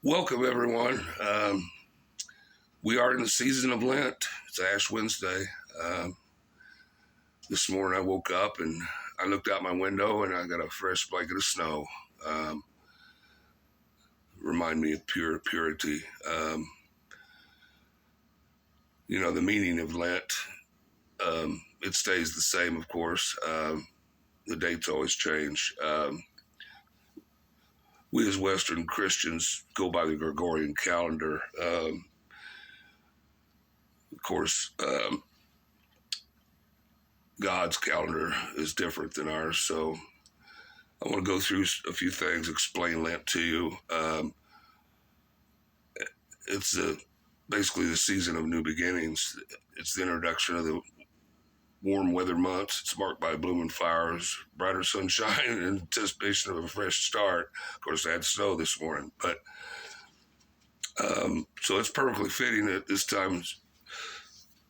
Welcome, everyone. We are in the season of Lent. It's Ash Wednesday. This morning I woke up and I looked out my window and I got a fresh blanket of snow. Remind me of purity. The meaning of Lent, it stays the same, of course. The dates always change. We as Western Christians go by the Gregorian calendar. Of course, God's calendar is different than ours. So I want to go through a few things, explain Lent to you. It's basically the season of new beginnings. It's the introduction of the warm weather months. It's marked by blooming flowers, brighter sunshine, and anticipation of a fresh start. Of course, I had snow this morning, but so it's perfectly fitting that this time's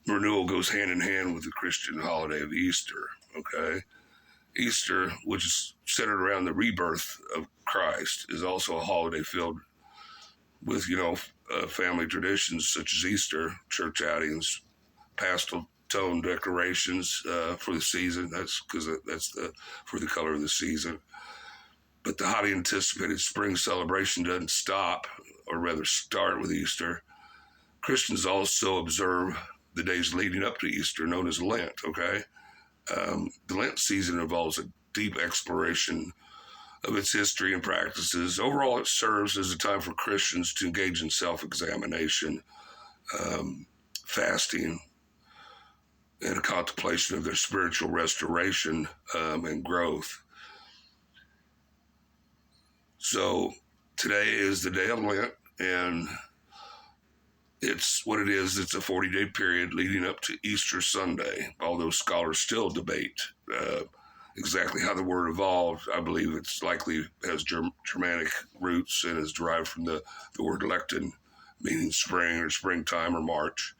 renewal goes hand in hand with the Christian holiday of Easter, okay? Easter, which is centered around the rebirth of Christ, is also a holiday filled with, family traditions such as Easter, church outings, pastel tone decorations for the season. That's because that's for the color of the season. But the highly anticipated spring celebration doesn't stop, or rather start with Easter. Christians also observe the days leading up to Easter, known as Lent, okay? The Lent season involves a deep exploration of its history and practices. Overall, it serves as a time for Christians to engage in self-examination, fasting, and a contemplation of their spiritual restoration and growth. So today is the day of Lent, and it's what it is. It's a 40-day period leading up to Easter Sunday, although scholars still debate exactly how the word evolved. I believe it's likely has Germanic roots and is derived from the word lectin, meaning spring or springtime or March,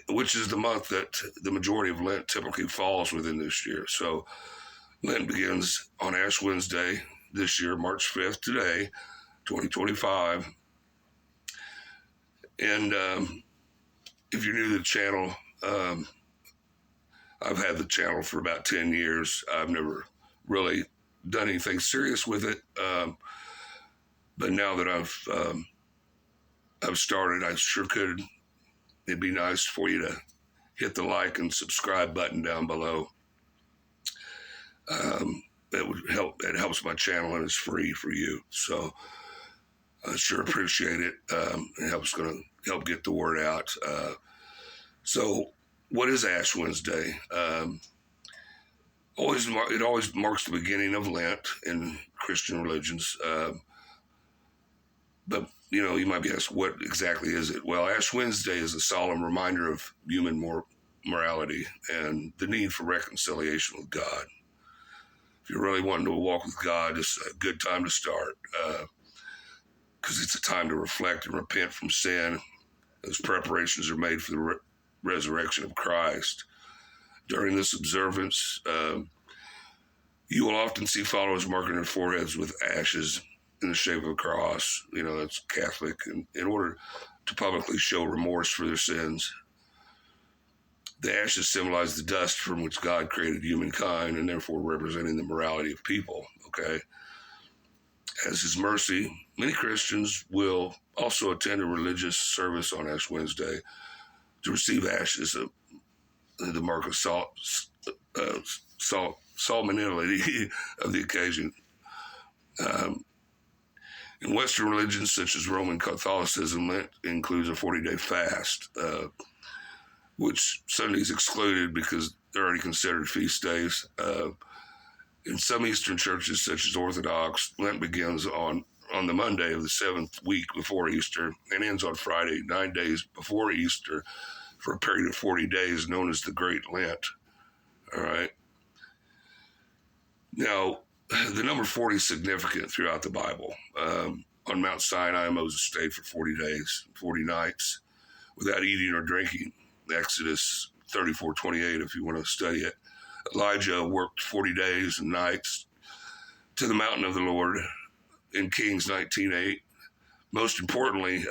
which is the month that the majority of Lent typically falls within this year. So Lent begins on Ash Wednesday this year, March 5th, today, 2025. And if you're new to the channel, I've had the channel for about 10 years. I've never really done anything serious with it. But now that I've started, I sure could. It'd be nice for you to hit the like and subscribe button down below. That would help. It helps my channel, and it's free for you. So I sure appreciate it. It going to help get the word out. So what is Ash Wednesday? It always marks the beginning of Lent in Christian religions. But, you might be asked, what exactly is it? Well, Ash Wednesday is a solemn reminder of human morality and the need for reconciliation with God. If you're really wanting to walk with God, it's a good time to start, because it's a time to reflect and repent from sin as preparations are made for the resurrection of Christ. During this observance, you will often see followers marking their foreheads with ashes in the shape of a cross. That's Catholic, in order to publicly show remorse for their sins. The ashes symbolize the dust from which God created humankind, and therefore representing the morality of people, okay? As His mercy, many Christians will also attend a religious service on Ash Wednesday to receive ashes, the mark of solemnity of the occasion. In Western religions, such as Roman Catholicism, Lent includes a 40-day fast, which Sunday's excluded because they're already considered feast days. In some Eastern churches, such as Orthodox, Lent begins on the Monday of the 7th week before Easter and ends on Friday, 9 days before Easter, for a period of 40 days known as the Great Lent. All right. Now, the number 40 is significant throughout the Bible. On Mount Sinai, Moses stayed for 40 days, 40 nights without eating or drinking. Exodus 34:28, if you want to study it. Elijah worked 40 days and nights to the mountain of the Lord in Kings 19:8. Most importantly,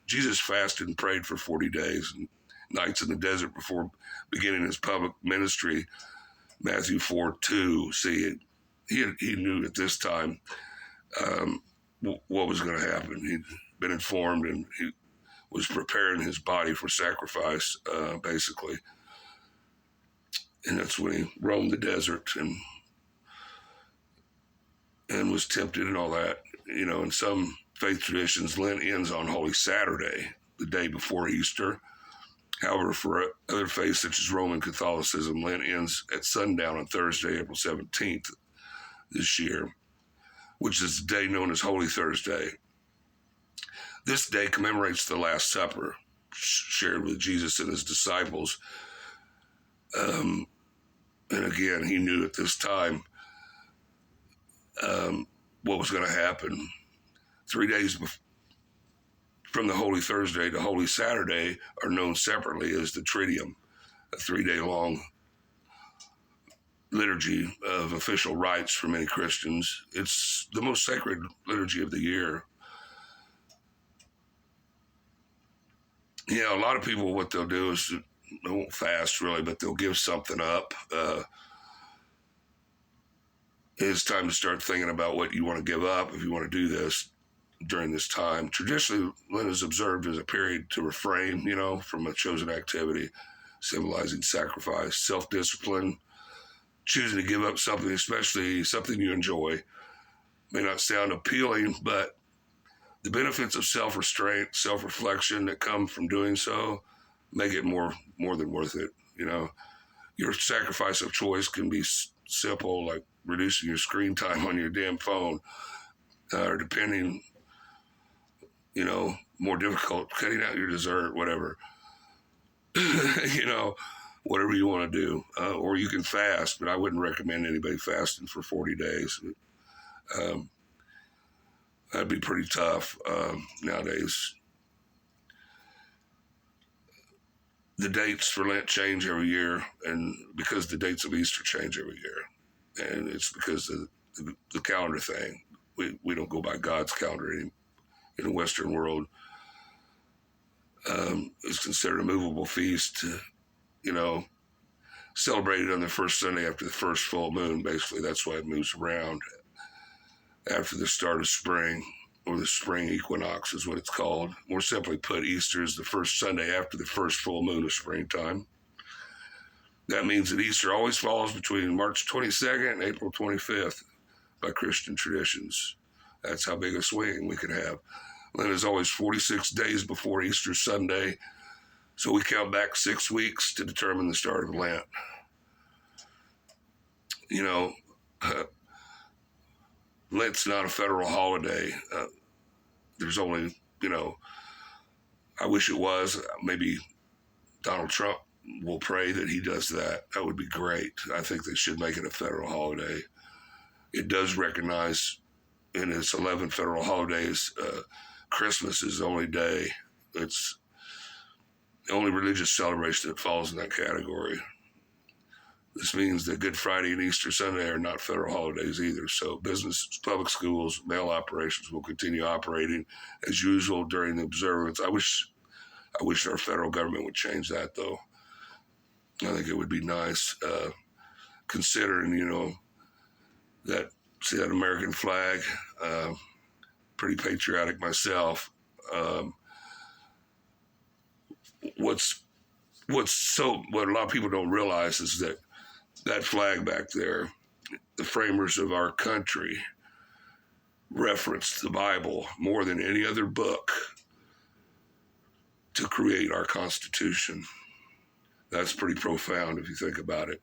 Jesus fasted and prayed for 40 days and nights in the desert before beginning his public ministry. Matthew 4:2. See, he knew at this time what was going to happen. He'd been informed, and he was preparing his body for sacrifice, basically. And that's when he roamed the desert and was tempted and all that. You know, in some faith traditions, Lent ends on Holy Saturday, the day before Easter. However, for other faiths such as Roman Catholicism, Lent ends at sundown on Thursday, April 17th this year, which is the day known as Holy Thursday. This day commemorates the Last Supper shared with Jesus and his disciples. And again, he knew at this time what was going to happen. 3 days from the Holy Thursday to Holy Saturday are known separately as the Triduum, a 3-day-long liturgy of official rites for many Christians. It's the most sacred liturgy of the year. Yeah, a lot of people, what they'll do is they won't fast really, but they'll give something up. It's time to start thinking about what you want to give up if you want to do this during this time. Traditionally, Lent is observed as a period to refrain, from a chosen activity, symbolizing sacrifice, self-discipline, choosing to give up something, especially something you enjoy. May not sound appealing, but the benefits of self-restraint, self-reflection that come from doing so make it more than worth it. Your sacrifice of choice can be simple, like reducing your screen time on your damn phone, or depending, more difficult, cutting out your dessert, whatever. Whatever you want to do. Or you can fast, but I wouldn't recommend anybody fasting for 40 days. That'd be pretty tough nowadays. The dates for Lent change every year, and because the dates of Easter change every year. And it's because of the calendar thing. We don't go by God's calendar in the Western world. It's considered a movable feast, celebrated on the first Sunday after the first full moon. Basically, that's why it moves around after the start of spring, or the spring equinox is what it's called. More simply put, Easter is the first Sunday after the first full moon of springtime. That means that Easter always falls between March 22nd and April 25th by Christian traditions. That's how big a swing we could have. Lent is always 46 days before Easter Sunday, so we count back 6 weeks to determine the start of Lent. Lent's not a federal holiday. There's only, I wish it was. Maybe Donald Trump will pray that he does that. That would be great. I think they should make it a federal holiday. It does recognize in its 11 federal holidays, Christmas is the only day. It's the only religious celebration that falls in that category. This means that Good Friday and Easter Sunday are not federal holidays either. So businesses, public schools, mail operations will continue operating as usual during the observance. I wish our federal government would change that, though. I think it would be nice, considering, that American flag, pretty patriotic myself. What a lot of people don't realize is that flag back there, the framers of our country referenced the Bible more than any other book to create our Constitution. That's pretty profound if you think about it.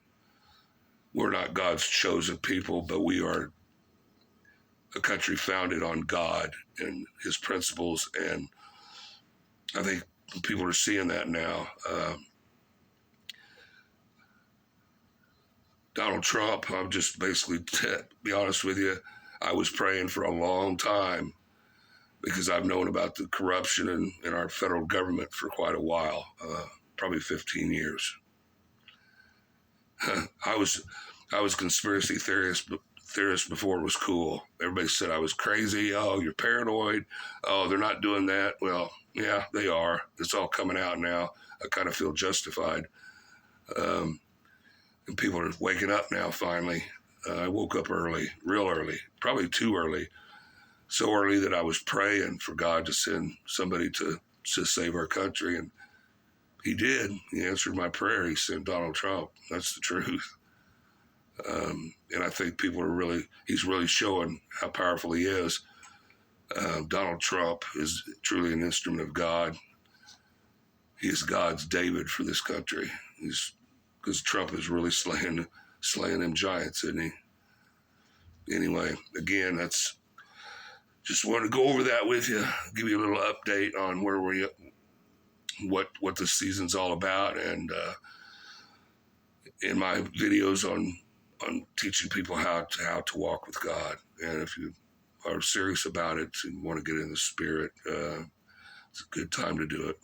We're not God's chosen people, but we are a country founded on God and his principles, and I think people are seeing that now. Donald Trump, I'm just basically, to be honest with you, I was praying for a long time because I've known about the corruption in our federal government for quite a while, probably 15 years. I was a conspiracy theorist theorist before it was cool. Everybody said I was crazy. Oh, you're paranoid. Oh, they're not doing that. Well, yeah, they are. It's all coming out now. I kind of feel justified. And people are waking up now, finally. I woke up early, real early, probably too early. So early that I was praying for God to send somebody to save our country. And he did. He answered my prayer. He sent Donald Trump. That's the truth. And I think he's really showing how powerful he is. Donald Trump is truly an instrument of God. He is God's David for this country. Because Trump is really slaying them giants, isn't he? Anyway, again, just wanted to go over that with you, give you a little update on where we're, what the season's all about, and in my videos on teaching people how to walk with God. And if you are serious about it and want to get in the Spirit, it's a good time to do it.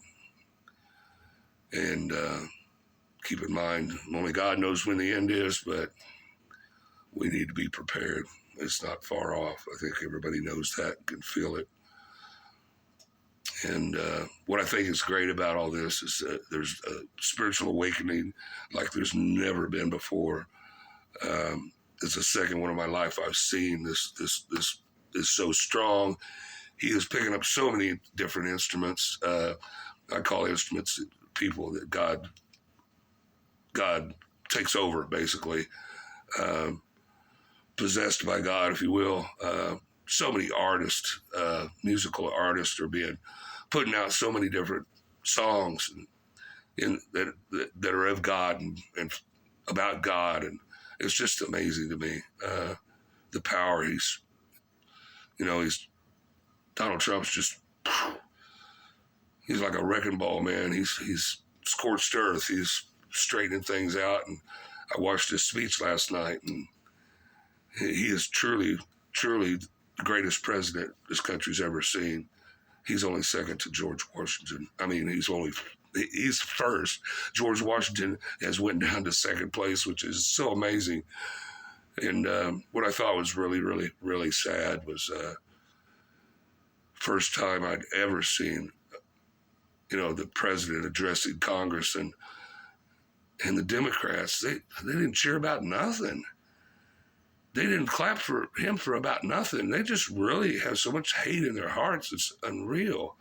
And keep in mind, only God knows when the end is, but we need to be prepared. It's not far off. I think everybody knows that, can feel it. And what I think is great about all this is that there's a spiritual awakening like there's never been before. It's the second one in my life I've seen. This is so strong. He is picking up so many different instruments. I call instruments people that God takes over, basically. Possessed by God, if you will. So many artists, musical artists, are putting out so many different songs that are of God and about God, and it's just amazing to me, the power. Donald Trump's he's like a wrecking ball, man. He's scorched earth. He's straightening things out, and I watched his speech last night, and he is truly, truly the greatest president this country's ever seen. He's only second to George Washington. I mean, he's first. George Washington has went down to second place, which is so amazing. And what I thought was really, really, really sad was first time I'd ever seen, the president addressing Congress, and the Democrats, they didn't cheer about nothing. They didn't clap for him for about nothing. They just really have so much hate in their hearts. It's unreal.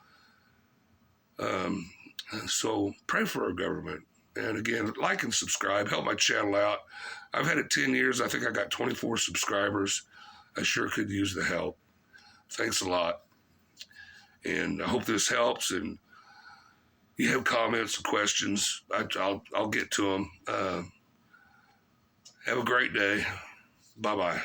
So pray for our government. And again, like and subscribe. Help my channel out. I've had it 10 years. I think I got 24 subscribers. I sure could use the help. Thanks a lot. And I hope this helps. And you have comments and questions, I'll get to them. Have a great day. Bye-bye.